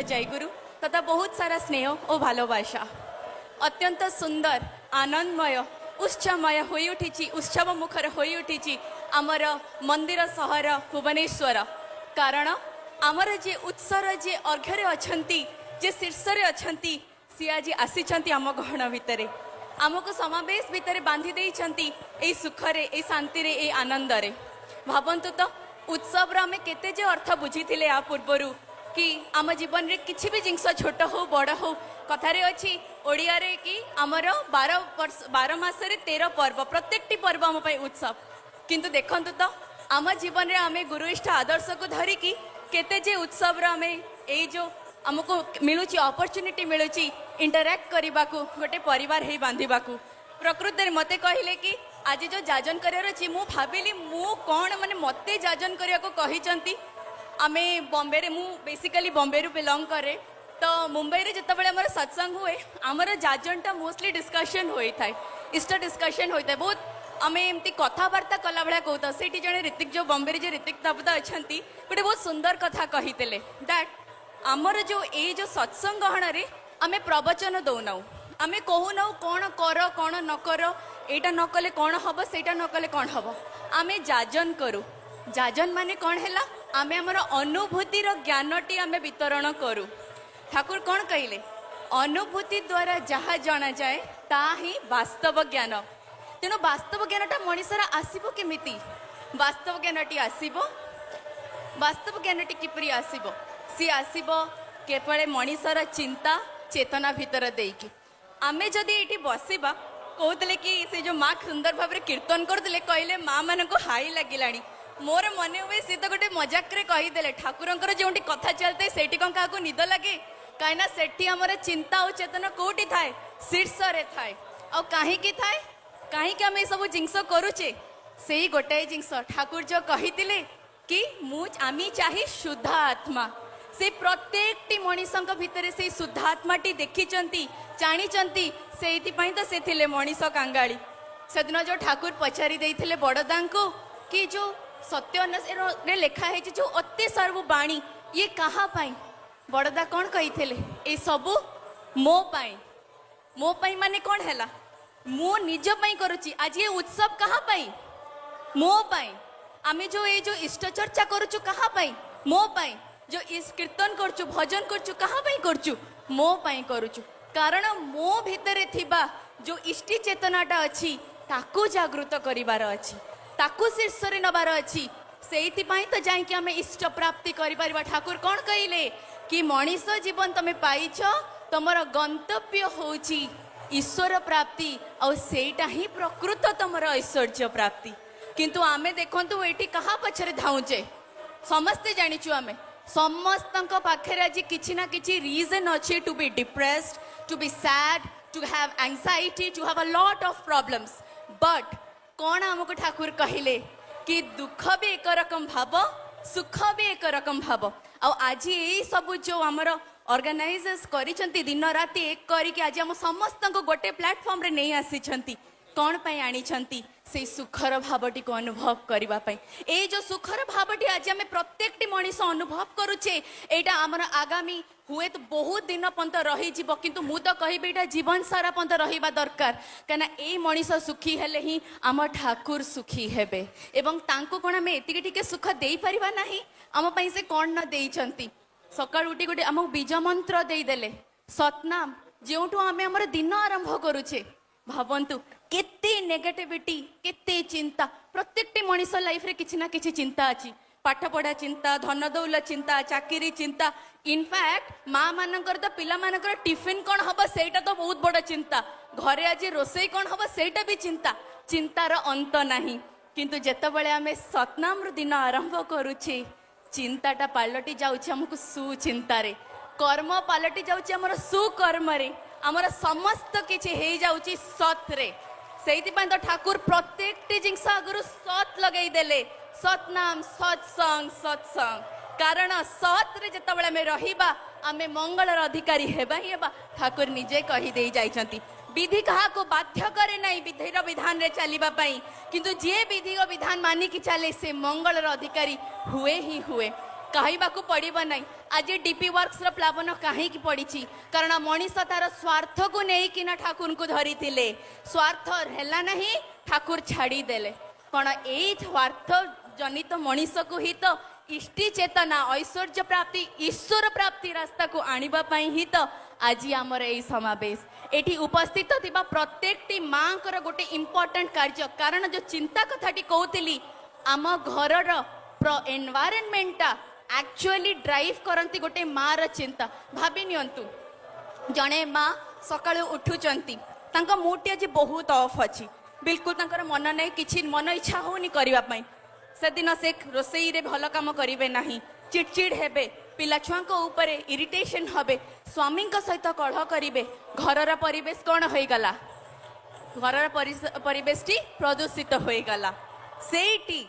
जयगुरु तथा बहुत सारा स्नेह और भालोबासा अत्यंत सुंदर आनंदमय उत्सवमय होई उठिछि उत्सव मुखर होई उठिछि आमर मंदिर सहर भुवनेश्वर कारण आमर जे उत्सर जे अर्घ्य अछंती जे शीर्षरे अछंती सी आज आसीछंती आम गहन भितरे आमको समावेश भितर बांधी देइछंती ए सुखरे ए शांति ए आनंदरे भावंतु तो उत्सव आम केते जे अर्थ बुझीथिले आ पूर्वरु कि आम जीवन रे किछि भी जिंस छोट हो बड़ हो कथारे अच्छी ओडिया रे कि आमर 12 मासरे 13 पर्व प्रत्येकटी पर्व आम पाई उत्सव किंतु देखंतु तो आम जीवन रे आमे गुरु इष्ट आदर्श को धरिकी केते जे उत्सव रे आमे ए जो आमको मिलुची अपॉर्चुनिटी मिलुची इंटरैक्ट करने को गोटे परिवार हे बांधिबा को प्रकृति मते कहले कि आज जो जाजन करार अच्छी मु भाविली मु कौन माने मते जाजन करिया को कहिचंती आमे बॉम्बे रे मु बेसिकली बॉम्बे रू बिलोंग करे तो मुंबई रे जतबेले हमर सत्संग हुए हमर जाजनटा मोस्टली डिस्कशन होई थाए इष्ट डिस्कशन होई थाए बहुत आमे एमती कथावार्ता कला भला कहता सेठी जने ऋतिक जो बॉम्बे रे जे ऋतिक ताबदा अछंती गोटे बहुत सुंदर कथा कहितेले दैट आमर जो ए जो सत्संग गहन रे आमे प्रवचन दौनाऊ आमे कहूनाऊ कौन कर कौन न कर एटा न कले कौन हम सेटा न कले कौन हम आमे जाजन करू जाजन माने कौन हैला आमे हमर अनुभूतिर ज्ञानटी आमे वितरण करू ठाकुर कौन कहले अनुभूति द्वारा जहाँ जना जाए ता ही वास्तव ज्ञान तेणु वास्तव ज्ञानटा मनीषर आसीबो केमिति वास्तव ज्ञानटी आसीबो वास्तव ज्ञानटी किपरि आसीबो सी आसीबो केवल मनीषर चिंता चेतना भीतर देकी आमे जदि एठी बसिबा कहते कि से जो माँ सुंदर भाव में कीर्तन करते कहले माँ मान को हाई लगिलानी मोर मन हुए सी तो गोटे मजाक कहीदे ठाकुर जो कथा चलते से क्या निद लगे कहीं सेठी आमर चिंता और चेतना कौटी थाए शीर्ष थाए आ कहीं थाए कहीं आम सब जिनस करुचे से गोटाए जिनस ठाकुर जो कही कि आमी चाहे शुद्ध आत्मा से प्रत्येकटी मनीषों भितर से शुद्ध आत्माटी देखी जानी से तो से थिले मनीष कांगाली से दिन जो ठाकुर पचारि देइथिले बड़दा को कि जो सत्य लेखा है जो अति सर्व बाणी ये कहाँ पाई बड़दा कौन कही ए सबू मो पाई माने कौन है मो निज पाई करुची आज ये उत्सव कहाँ पाई मो पाई आमे जो ये जो इष्ट चर्चा करुचु कहाँ पाई मो पाई जो इस कीर्तन करचु भजन करचु कहाँ पाई करचु मो पाई करुचु कारण मो भितरे थिबा जो इष्टि चेतनाटा अच्छी ताकू जागृत करिवार अच्छी ताकू शीर्ष रे नबार अच्छी सेइथि पई तो जाई कि हमें इष्ट प्राप्ति करि परिबा ठाकुर कौन कहिले कि मनीष जीवन तमे पाइछ तमर गंतव्य होची ईश्वर प्राप्ति और सेटा ही प्रकृत तमर ऐश्वर्य प्राप्ति किंतु आमे देखंतु एठी कहा पछरे धाउचे समस्ते जानिछु आमे समस्त पाखे आज किसी ना किसी रीजन अच्छे to be depressed to be sad to have anxiety to have a lot of problems but कौन आमको ठाकुर कहले कि दुख भी एक रकम भाव सुख भी एक रकम भाव आज ये सब जो आमर ऑर्गेनाइजर्स करिसेंती दिन राति एक करके आज आम समस्त गोटे प्लेटफॉर्म रे नहीं आसी कौन पाई आनी से सुखर भावटी को अनुभव करने ए जो सुखर भावटी आज आम प्रत्येकटी मनीष अनुभव करुचे एटा आमर आगामी हुए तो बहुत दिन पर्यंत रही किंतु मु तो कहि एटा जीवन सारा पर्यंत रहिबा दरकार कना ए मनीष सुखी हेले ही आम ठाकुर सुखी हेबे एवं तांको कोन आमे एतिके टिके सुख देई परिबा नाही आम पई से कोन न देइचंती सकाळ उठी गोटे आम बीज मंत्र देदेले सतनाम जोठू आम आमर दिन आरंभ करुचे भावंतु केते नेगेटिविटी केते चिंता प्रत्येकटी मनीष लाइफ रे किछि ना किछि चिंता अछि पाठ पढ़ा चिंता धन दौल चिंता चाकरी चिंता इनफैक्ट माँ मानकर तो पिला मानकर टिफिन कौन हम सेटा तो बहुत बड़ चिंता घरे आज रोसई कौन हम सेटा भी चिंता चिंतार अंत नहीं किंतु जेतेबेले आमे सतनाम दिन आरंभ करुचे चिंताटा पालटी जाउछि हमकु सुचिंतारे कर्म पालटी जाउछि हमर सुकर्म रे हमर समस्त किछि हे जाउछि सत रे सेइथिपाई तो ठाकुर प्रत्येकटी जिनस आगुरु सत लगेई देले सतनाम सत्संग कारण सत रे जेतेबेले आमे रहिबा आमे मंगलर अधिकारी हेबा ही हेबा ठाकुर निजे कहि देई जाइछंती विधि कहा को बाध्य करे नहीं विधिर विधान रे चलिबा पई किंतु जे विधि और विधान मानी कि चले से मंगलर अधिकारी हुए ही हुए कहवाकू पड़ो ना आज डीपी वर्क्स प्लावन कहीं पड़ी कारण मनीष तार स्वार्थ को लेकिन ठाकुर को धरी स्वार्थ है ना ठाकुर छाड़ीदेले कौन यही स्वार्थ जनित मनीष को ही तो इष्टि चेतना ऐश्वर्य प्राप्ति ईश्वर प्राप्ति रास्ता को आने ही तो आज आमर यही समावेश एठी उपस्थित थिबा प्रत्येकटी माँ कर गोटे इम्पोर्टेंट कार्य कारण जो चिंता कथाटी कहूली आम घर एनवायरनमेंटा एक्चुअली ड्राइव करती गोटे माँ र चिंता भाभी नियंतु जड़े माँ सका उठुंट मुडटी आज बहुत ऑफ अच्छी बिल्कुल तांकर मन नहीं किसी मन इच्छा होनी करने से दिन से रोसई रे भल काम करेंगे ना चिड़चिड़ हेबे पिला छुआ ऊपर इरिटेशन हे स्वामी सहित कलह करेंगे घर परिवेश कौन हो गला घर परिवेश टी प्रदूषित हो गला सेठी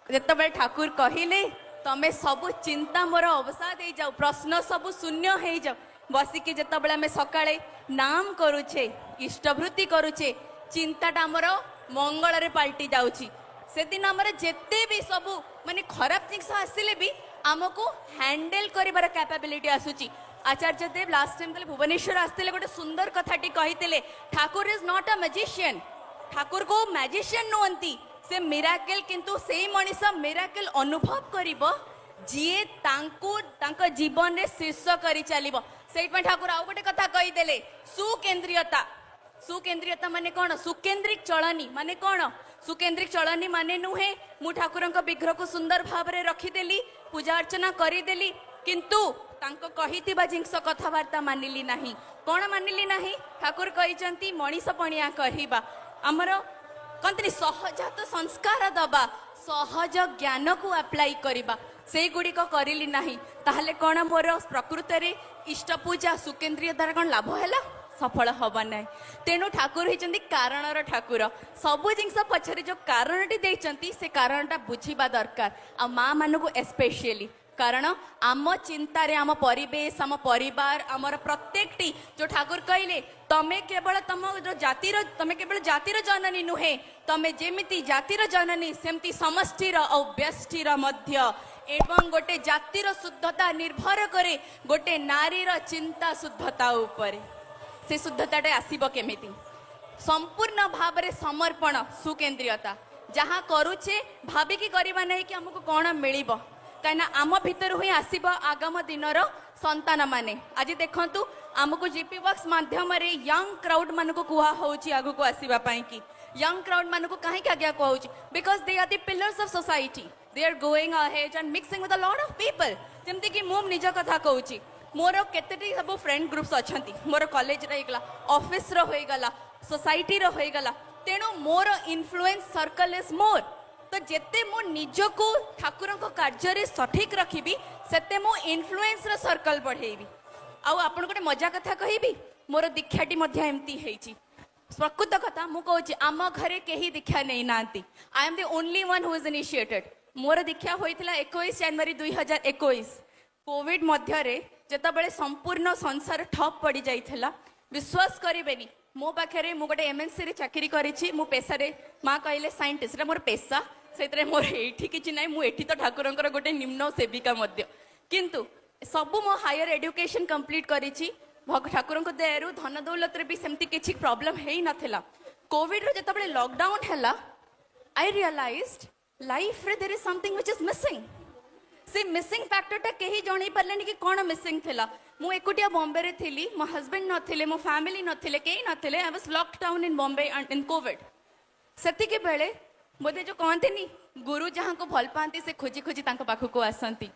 जिते ठाकुर कहले तमें सबू चिंता मोर अवसाद हो जाओ प्रश्न सबू शून्य हो जाओ बसिकी जिते आम सका नाम करुचे इष्टवृत्ति करुचे चिंताटा आमर मंगल रे पलटि जाउची से दिन आमर जेते भी सबू माने खराब जिनस आसिले भी आमको हैंडल करिबार कैपेबिलिटी आसुची आचार्य देव लास्ट टाइम भुवनेश्वर आसते गोटे सुंदर कथाटी कही Thakur is not a magician Thakur को मैजिशियन नुहंती से मिराकल किंतु से मनीष मिराकल अनुभव करिबो जीए तांको तांको जीवन रे शीर्ष करी चलिबो सेइट में ठाकुर आउ गोटे कथा कही देले सुकेंद्रियता सुकेंद्रियता माने कौन सुकेंद्रिक चलनी माने कौन सुकेंद्रिक चलनी माने नुहे मु ठाकुर विग्रह को सुंदर भाव में रखीदेली पूजा अर्चना करदेली किंतु तांको कहिथिबा जिंस कथबार्ता मानिली नाही कौन मानिली नाही ठाकुर कहिचंती मनीष पणिया कहबा हमर कंतनी सहजात संस्कार दबा सहज ज्ञान को अप्लाई करबा से गुड़िक करिली नाही ताहले कौन मोर प्रकृत रे इष्ट पूजा सुकेंद्रियतार कौन लाभ हैला सफल हवा ना तेणु ठाकुर होती कारण ठाकुर सबू जिनस पछरे जो कारणटी देइचंती से कारणटा बुझीबा दरकार आ माँ मान को स्पेशली कारण आम चिंतार आम परिवेश आम परिवार आमर प्रत्येकटी जो ठाकुर कहले तमें केवल तुम जातिर तमें केवल जातिर जननी नुहे तमें जेमिति जातिर जननी सेमती समष्टिर और व्यष्टिर मध्य एवं गोटे जातिर शुद्धता निर्भर करे गोटे नारीर चिंता शुद्धता उपरे से शुद्धताटे आसीबो केमिति संपूर्ण भाव में समर्पण सुकेंद्रियता जहाँ करुचे भाविकी करवा नहीं कि हमको कौन मिलिबो कहीं आम भितर ही आसीबो आगाम दिनर संतान माने आज देखंतु आमको जीपी वर्क्स माध्यम रे यंग क्राउड मान को कुहा होउची आगु को आसीबा पई कि यंग क्राउड मान को काहे आज्ञा कहउची because they are the pillars of society they are going ahead and mixing with a lot of people जेमति कि मो निज कथा कहउची मोर केतेटी सब फ्रेंड ग्रुप्स अच्छी मोर कॉलेज रहीगला ऑफिस होईगला सोसाइटी होईगला तेणु मोर इन्फ्लुएंस सर्कल इज मोर तो जेते मो निज को ठाकुर कार्य सठिक रखी सेते मो इन्फ्लुएंस सर्कल बढ़ेबी आउ आपन गोटे मजा कथा कहबी मोर दीक्षाटी एमती प्रकृत कथा मु कहूँ आम घरे कहीं दीक्षा नहीं नांती I am the only one who is initiated मोर दीक्षा होइथिला 21 जनवरी 2021 कोविड मध्य जेतबेले संपूर्ण संसार ठप पड़ जाइथिला विश्वास करेनि मो पाखे मु गोटे एमएनसी रे चाकरी करिछि मो पेशा रे माँ कहले साइंटिस्ट मोर पेशा से मोर एठी किछि नै मु एठी तो ठाकुरंकर गोटे निम्न सेविका मध्य किंतु सबु मो हायर एजुकेशन कंप्लीट करिछि ठाकुरंक दयारु धन दौलत रे भी सेमती किछि प्रॉब्लम हेई नथिला कोविड रे जेतबेले लॉकडाउन हैला आई रियलाइज्ड लाइफ रे there is something which is missing से मिसिंग फैक्टरटा कहीं जणई पारलेनी कि कौन मिसिंग थिला मु एकुटिया बॉम्बे रे थिली मो हस्बैंड नथिले मो फैमिली नथिले केही नथिले I was locked down in Bombay and in Covid सेति के बेले मोदे जो कहतेनी गुरु जहाँ को भल पाती से खोजी खोजी तांको पाखु को आसंती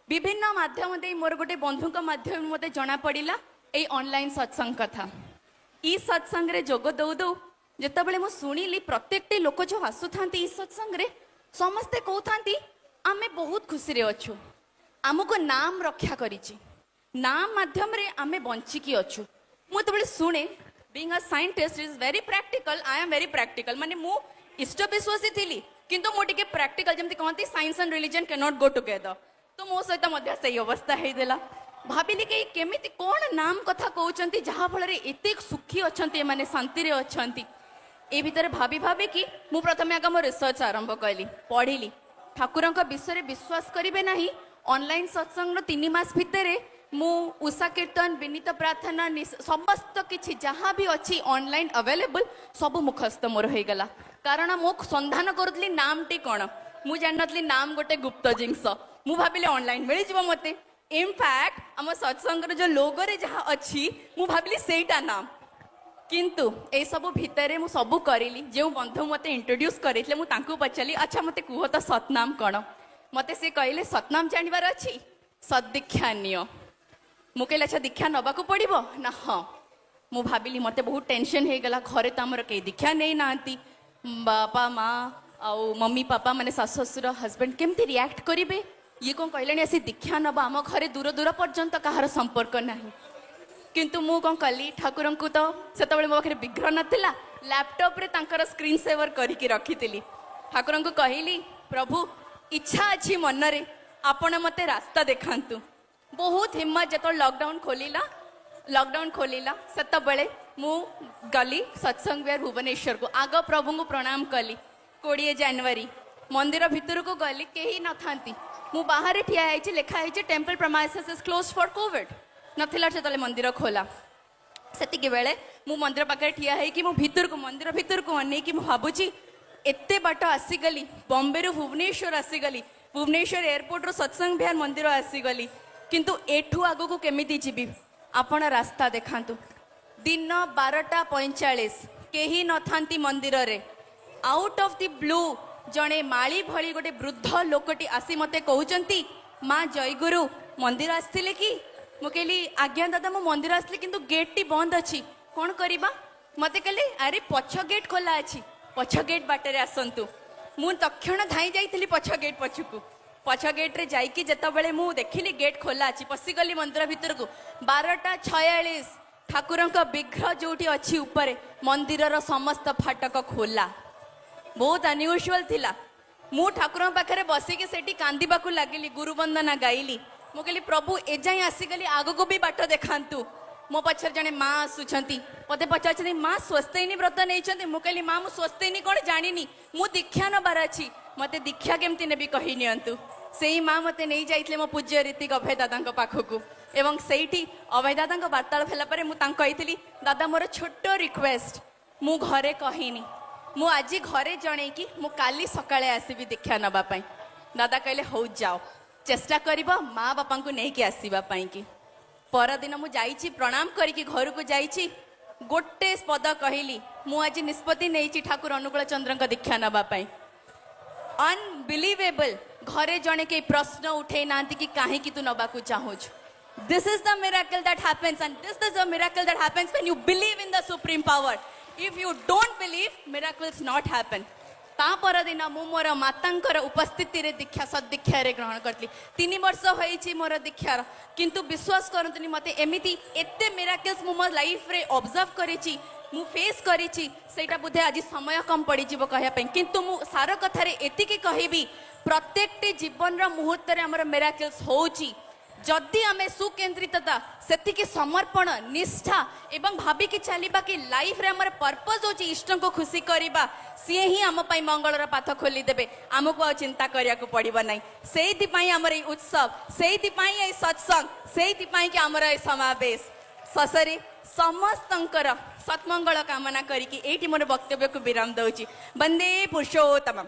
विभिन्न माध्यम दे मोर गोटे बंधुक माध्यम मते जना पड़िला ए ऑनलाइन सत्संग कथा ई सत्संग रे जोग दौ दौ जेतबेले मु सुनिली प्रत्येकटी लोक जो आसुथांती ई सत्संग रे समस्ते कहउथांती आमे बहुत खुशी रे अच्छु आमको नाम रक्षा करिछि नाम माध्यम रे आमे बंचिकी अच्छु मु तबले सुने being a scientist is very practical I am very practical माने मु इष्ट विश्वासी थिली किंतु मु टिके प्रैक्टिकल जेमति कहंती science and religion can not go together तो मो सहित मध्य सही अवस्था हे देला भाबिली कि केमिति कोन नाम कथा कहउचंती जहा फल रे एते सुखी अछंती माने शांति रे अछंती ए भीतर भाबी भाबी कि मु प्रथमे आगम रिसर्च आरंभ कइली पढिली ठाकुरंक विषय विश्वास करिवे नाही ऑनलाइन सत्संग 3 मास भितर मु उषा कीर्तन विनीत प्रार्थना समस्त किछि जहाँ भी अच्छी ऑनलाइन अवेलेबल सब मुखस्त मोर हो गला कारण मु संधान करुली नाम टी कौन मु जान नी नाम गोटे गुप्त जिनस मु भाविली ऑनलाइन मिल जिवो मते इनफैक्ट आम सत्संग जो लोगोरे जहाँ अच्छी मु भाविली सेटा नाम किंतु ए सब भितर मु सब करिली जो बंधु मते इंट्रोड्यूस करथिले मु तांको पचाली अच्छा मते कुह तो सतनाम कौन मते से कहले सतनाम जानिबार अछि सदीक्षा नियो मु कहले अच्छा दीक्षा नबाकू पड़िबो ना हाँ मु भाविली मते बहुत टेंशन हे गला घरे त हमर के दीक्षा नै नांती बापा माँ आउ मम्मी पापा माने सास ससुर हस्बैंड केमती रिएक्ट करिवे ये कौन कहले आसी दीक्षा नबा आम घरे दूर दूर पर्यंत कहार संपर्क नाही किंतु मु कौन कली ठाकुर को तो से मो पाखे विग्रह नाला लैपटॉप रे तांकर स्क्रीन सेवर करके रखी ठाकुर को कहली प्रभु इच्छा अच्छी मन रे आपण मते रास्ता देखांतु बहुत हिम्मत जो लॉकडाउन खोलिला से मु गली सत्संग विहार भुवनेश्वर को आग प्रभु को प्रणाम कली 20 जनवरी मंदिर भितर को गली कहीं न था मु बाहर ठिया है लिखा है temple premises is close for Covid नथिला से मंदिर खोला सेतिके बेले मु मंदिर पाखे ठिया है कि मु भितर को मंदिर भितर को अने कि मु भाबुची एते बाट आसीगली बॉम्बे रु भुवनेश्वर आसीगली भुवनेश्वर एयरपोर्ट रु सत्संग विहार मंदिर आसीगली किंतु एठू आगो को केमिति जीबी आपण रास्ता देखांतु दिन 12:45 केही नथांती मंदिर रे आउट ऑफ द ब्लू जणे माली भली गोटे वृद्ध लोकटी आसी मते कहउचंती माँ जयगुरु मंदिर आस्थिले कि मु कहली आज्ञा दादा मो मंदिर आसली किंतु गेट टी बंद अच्छी कौन करिबा मते कहले अरे पछ गेट खोला अच्छी पछ गेट बाटरे आसंतु मु तक्षण धाई जाइथिली पछ गेट पछकू पछ गेट रे जाइकी जेतबेले मु देखिली गेट खोला अच्छी पसिगली मंदिर भितर को 12:46 ठाकुरंक विग्रह जोटी अच्छी ऊपर मंदिरर समस्त फाटक खोला बहुत अनयूजुअल थिला मु ठाकुर पाखे बसिकी सेठी कांदीबाकू लागिली गुरु वंदना गाइली मु कहली प्रभु एजाई आसीगली आग को भी बाट देखांतु मो पछर जने माँ आसुछंती मते पचारछंती माँ स्वस्तिनी व्रत नैछंती मु कहली माँ मु स्वस्तिनी कोन जानिनी मु दीक्षा नबार अछि मते दीक्षा केमती नेबी कहि नियंतु सेही माँ मते नै जाइतले मो पूज्य रीति अभय दादा पाखकू एवं सेठी अभय दादा वार्तालाप होला परे मु तांको कहितली दादा मोर छोटो रिक्वेस्ट मु घरे कहिनी मु आज घरे जणे कि मु काली सकाळे आसीबी दीक्षा नबा पई दादा कहले हो जाओ चेष्टा करिबो माँ बापा को नहीं कि आसीबा पई कि पर दिन मु जाइछि प्रणाम करिकि घर को जाइछि गोटे पद कहली मु आज निष्पत्ति नहीं ठाकुर अनुकूल चंद्र दीक्षा नबा पई अनबिलीवेबल घरे जणे के प्रश्न उठे नांती कि काहे कि तू नबा को चाहूछ this is the miracle that happens and this is the miracle that happens when you believe in the supreme power if you don't believe miracles not happen ता पर दिन मु मोर मातांकर उपस्थिति रे दीक्षा सदीक्षा रे ग्रहण करली 3 वर्ष होईची मोर दीक्षार किंतु विश्वास करंतनी मते एमिति एते मिराकल्स मु मोर लाइफ रे ऑब्जर्व करिची मु फेस करिची सेटा बुधे आज समय कम पड़ी जीवो कहया पे किंतु मु सार कथा रे एतिकी कहिबी प्रत्येकटी जीवन रा मुहूर्त रे हमर मिराकल्स होउची जदि आमे सुकेंद्रितता सेतिकी समर्पण निष्ठा एवं भाबिकी चलिबा कि लाइफ रे हमर पर्पस होची इष्ट को खुशी करिबा सी ही आम पाई मंगलर पाथ खोली देबे आमको आ चिंता करिया को पड़िबो नै सेति पाई हमर ए उत्सव सेति पाई ए सत्संग सेति पाई कि हमर ए समावेश ससरी समस्तंकर सत्मंगल कामना करिकी एठी मोर वक्तव्य को विराम दउची वंदे पुरुषोत्तम।